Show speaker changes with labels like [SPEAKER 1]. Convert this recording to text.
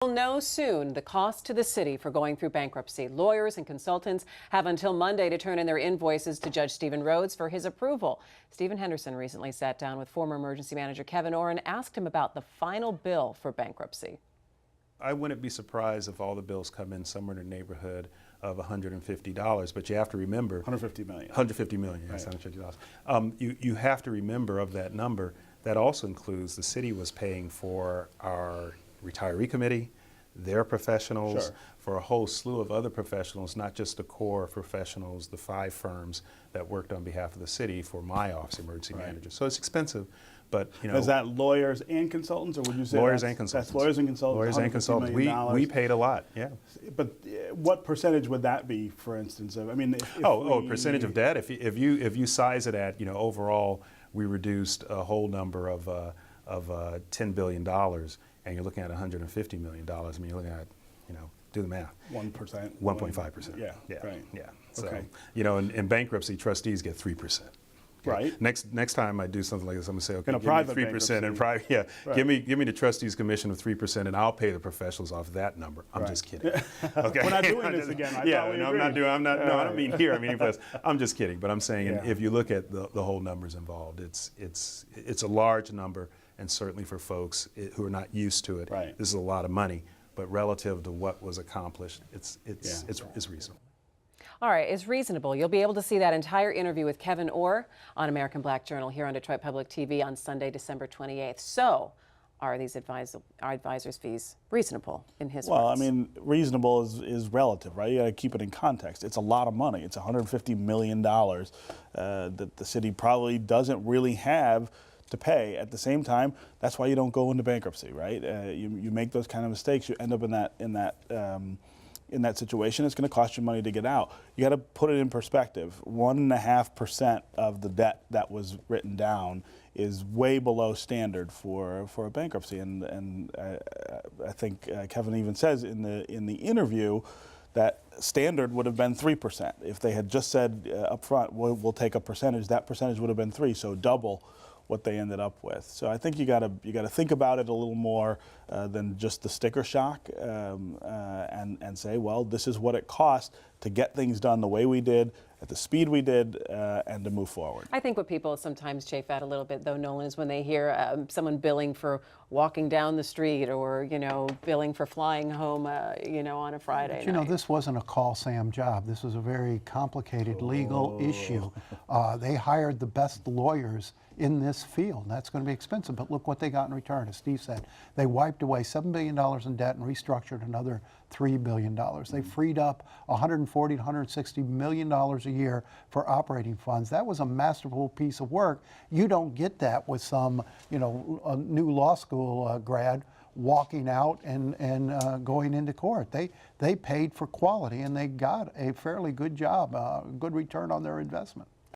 [SPEAKER 1] We'll know soon the cost to the city for going through bankruptcy. Lawyers and consultants have until Monday to turn in their invoices to Judge Steven Rhodes for his approval. Stephen Henderson recently sat down with former emergency manager Kevin Orr and asked him about the final bill for bankruptcy.
[SPEAKER 2] I wouldn't be surprised if all the bills come in somewhere in the neighborhood of $150, but you have to remember—
[SPEAKER 3] 150 million.
[SPEAKER 2] 150 million, yes,
[SPEAKER 3] Right.
[SPEAKER 2] $150. You have to remember of that number, that also includes the city was paying for our retiree committee, their professionals,
[SPEAKER 3] Sure.
[SPEAKER 2] for a whole slew of other professionals, not just the core professionals, the 5 firms that worked on behalf of the city for my office, emergency
[SPEAKER 3] Right.
[SPEAKER 2] manager. So it's expensive, but you know.
[SPEAKER 3] Is that lawyers and consultants, or would you say
[SPEAKER 2] lawyers
[SPEAKER 3] that's,
[SPEAKER 2] and consultants?
[SPEAKER 3] That's lawyers and consultants.
[SPEAKER 2] Lawyers and consultants. We paid a lot, yeah.
[SPEAKER 3] But what percentage would that be, for instance? I mean, if
[SPEAKER 2] percentage of debt. If you size it at, overall, we reduced a whole number of $10 billion, and you're looking at $150 million. I mean, you're looking at, do the math.
[SPEAKER 3] 1%.
[SPEAKER 2] 1.5%.
[SPEAKER 3] Yeah.
[SPEAKER 2] Yeah.
[SPEAKER 3] Right.
[SPEAKER 2] Yeah. So,
[SPEAKER 3] Okay.
[SPEAKER 2] In bankruptcy, trustees get 3%. Okay.
[SPEAKER 3] Right.
[SPEAKER 2] Next time I do something like this, I'm gonna say, okay,
[SPEAKER 3] In a
[SPEAKER 2] give
[SPEAKER 3] private
[SPEAKER 2] me 3%, and private, yeah,
[SPEAKER 3] Right.
[SPEAKER 2] give me the trustees commission of 3%, and I'll pay the professionals off that number. I'm
[SPEAKER 3] Right.
[SPEAKER 2] just kidding. Okay.
[SPEAKER 3] We're not doing this again. I
[SPEAKER 2] Yeah,
[SPEAKER 3] thought we
[SPEAKER 2] no,
[SPEAKER 3] agreed.
[SPEAKER 2] No, I don't mean here. I mean anyplace. I'm just kidding. But I'm saying,
[SPEAKER 3] Yeah.
[SPEAKER 2] if you look at the whole numbers involved, it's a large number, and certainly for folks who are not used to it,
[SPEAKER 3] Right.
[SPEAKER 2] this is a lot of money. But relative to what was accomplished, it's reasonable.
[SPEAKER 1] All right, it's reasonable. You'll be able to see that entire interview with Kevin Orr on American Black Journal here on Detroit Public TV on Sunday, December 28th. So, are these advisors' fees reasonable in his
[SPEAKER 3] Well,
[SPEAKER 1] words?
[SPEAKER 3] I mean, reasonable is relative, right? You got to keep it in context. It's a lot of money. It's $150 million that the city probably doesn't really have to pay. At the same time, that's why you don't go into bankruptcy, right? You make those kind of mistakes, you end up in that situation. It's going to cost you money to get out. You got to put it in perspective. 1.5% of the debt that was written down is way below standard for a bankruptcy, and I think Kevin even says in the interview that standard would have been 3%. If they had just said up front, we'll take a percentage, that percentage would have been 3, so double what they ended up with. So I think you got to think about it a little more than just the sticker shock, and say, well, this is what it cost to get things done the way we did, at the speed we did, and to move forward.
[SPEAKER 1] I think what people sometimes chafe at a little bit, though, Nolan, is when they hear someone billing for walking down the street, or billing for flying home, on a Friday
[SPEAKER 4] But,
[SPEAKER 1] night.
[SPEAKER 4] this wasn't a call Sam job. This was a very complicated legal issue. They hired the best lawyers in this field. That's going to be expensive, but look what they got in return. As Steve said, they wiped away $7 billion in debt and restructured another $3 billion. They freed up $140 to $160 million a year for operating funds. That was a masterful piece of work. You don't get that with some, a new law school grad walking out and going into court. They paid for quality, and they got a fairly good job, good return on their investment.